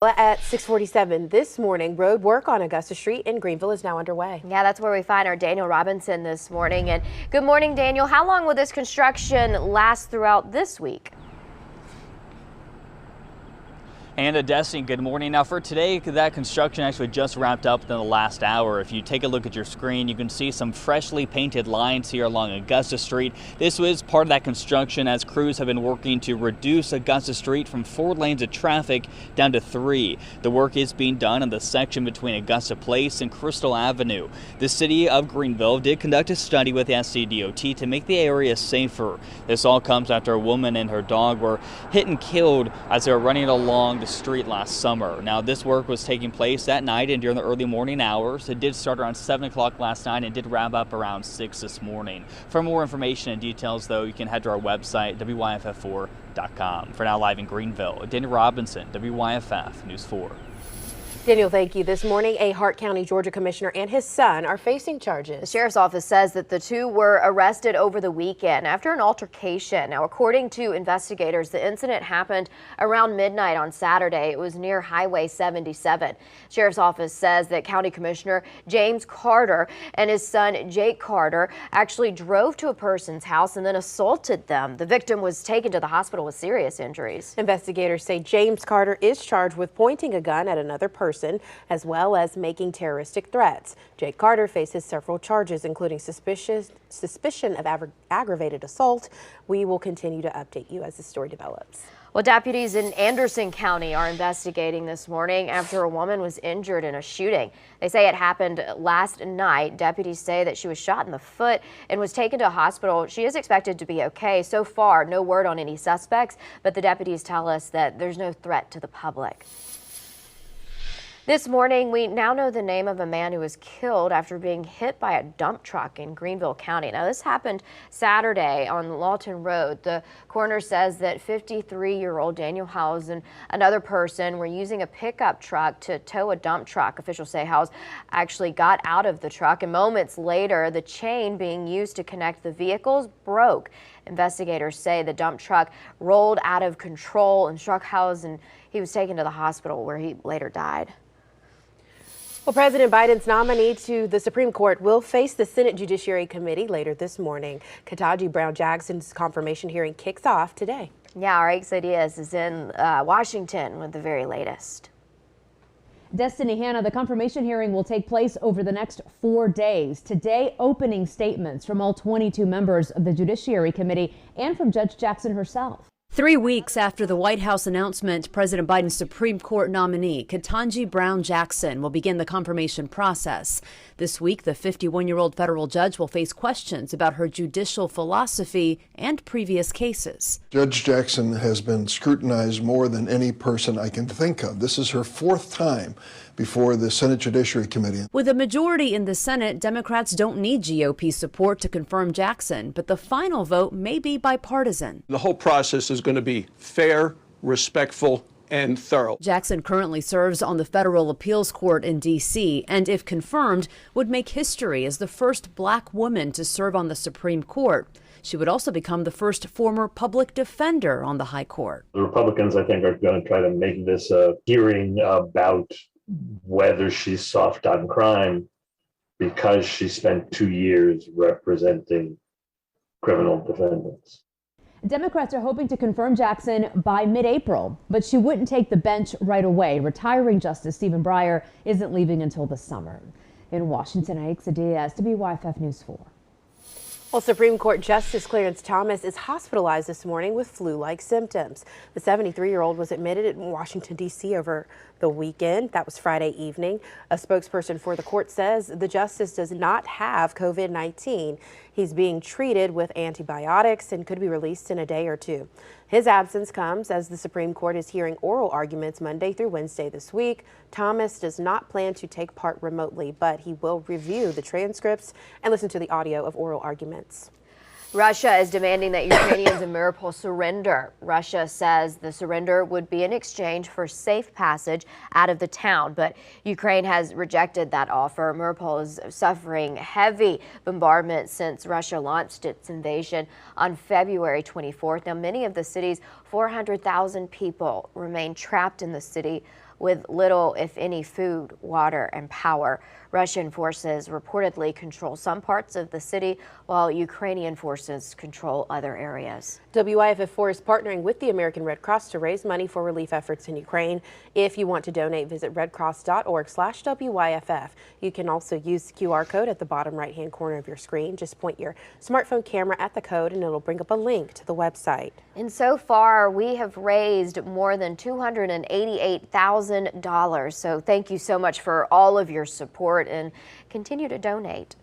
At 6:47 this morning, road work on Augusta Street in Greenville is now underway. Yeah, that's where we find our Daniel Robinson this morning. And good morning, Daniel. How long will this construction last throughout this week? And Destiny, good morning. Now for today, that construction actually just wrapped up in the last hour. If you take a look at your screen, you can see some freshly painted lines here along Augusta Street. This was part of that construction as crews have been working to reduce Augusta Street from 4 lanes of traffic down to 3. The work is being done on the section between Augusta Place and Crystal Avenue. The city of Greenville did conduct a study with SCDOT to make the area safer. This all comes after a woman and her dog were hit and killed as they were running along the street last summer. Now this work was taking place that night and during the early morning hours. It did start around 7 o'clock last night and did wrap up around 6 this morning. For more information and details though, you can head to our website WYFF4.com. For now, live in Greenville, Daniel Robinson, WYFF News 4. Daniel, thank you. This morning, a Hart County, Georgia commissioner and his son are facing charges. The sheriff's office says that the two were arrested over the weekend after an altercation. Now, according to investigators, the incident happened around midnight on Saturday. It was near Highway 77. Sheriff's office says that County Commissioner James Carter and his son Jake Carter actually drove to a person's house and then assaulted them. The victim was taken to the hospital with serious injuries. Investigators say James Carter is charged with pointing a gun at another person, as well as making terroristic threats. Jake Carter faces several charges, including suspicion of aggravated assault. We will continue to update you as the story develops. Well, deputies in Anderson County are investigating this morning after a woman was injured in a shooting. They say it happened last night. Deputies say that she was shot in the foot and was taken to a hospital. She is expected to be okay. So far, no word on any suspects, but the deputies tell us that there's no threat to the public. This morning, we now know the name of a man who was killed after being hit by a dump truck in Greenville County. Now, this happened Saturday on Lawton Road. The coroner says that 53-year-old Daniel Howes and another person were using a pickup truck to tow a dump truck. Officials say Howes actually got out of the truck, and moments later, the chain being used to connect the vehicles broke. Investigators say the dump truck rolled out of control and struck Howes, and he was taken to the hospital where he later died. Well, President Biden's nominee to the Supreme Court will face the Senate Judiciary Committee later this morning. Ketanji Brown Jackson's confirmation hearing kicks off today. Yeah, our Ixay Diaz is in Washington with the very latest. Destiny, Hannah, the confirmation hearing will take place over the next 4 days. Today, opening statements from all 22 members of the Judiciary Committee and from Judge Jackson herself. 3 weeks after the White House announcement, President Biden's Supreme Court nominee, Ketanji Brown Jackson, will begin the confirmation process. This week, the 51-year-old federal judge will face questions about her judicial philosophy and previous cases. Judge Jackson has been scrutinized more than any person I can think of. This is her 4th time before the Senate Judiciary Committee. With a majority in the Senate, Democrats don't need GOP support to confirm Jackson, but the final vote may be bipartisan. The whole process is going to be fair, respectful, and thorough. Jackson currently serves on the Federal Appeals Court in D.C. and, if confirmed, would make history as the first black woman to serve on the Supreme Court. She would also become the first former public defender on the High Court. The Republicans, I think, are going to try to make this a hearing about whether she's soft on crime because she spent 2 years representing criminal defendants. Democrats are hoping to confirm Jackson by mid-April, but she wouldn't take the bench right away. Retiring Justice Stephen Breyer isn't leaving until the summer. In Washington, Ixay Diaz, WYFF News 4. Well, Supreme Court Justice Clarence Thomas is hospitalized this morning with flu-like symptoms. The 73-year-old was admitted in Washington, D.C. over the weekend. That was Friday evening. A spokesperson for the court says the justice does not have COVID-19. He's being treated with antibiotics and could be released in a day or two. His absence comes as the Supreme Court is hearing oral arguments Monday through Wednesday this week. Thomas does not plan to take part remotely, but he will review the transcripts and listen to the audio of oral arguments. Russia is demanding that Ukrainians in Mariupol surrender. Russia says the surrender would be in exchange for safe passage out of the town, but Ukraine has rejected that offer. Mariupol is suffering heavy bombardment since Russia launched its invasion on February 24th. Now, many of the city's 400,000 people remain trapped in the city. with little, if any, food, water, and power. Russian forces reportedly control some parts of the city, while Ukrainian forces control other areas. WYFF4 is partnering with the American Red Cross to raise money for relief efforts in Ukraine. If you want to donate, visit redcross.org/WYFF. You can also use the QR code at the bottom right-hand corner of your screen. Just point your smartphone camera at the code and it'll bring up a link to the website. And so far, we have raised more than $288,000. So thank you so much for all of your support and continue to donate.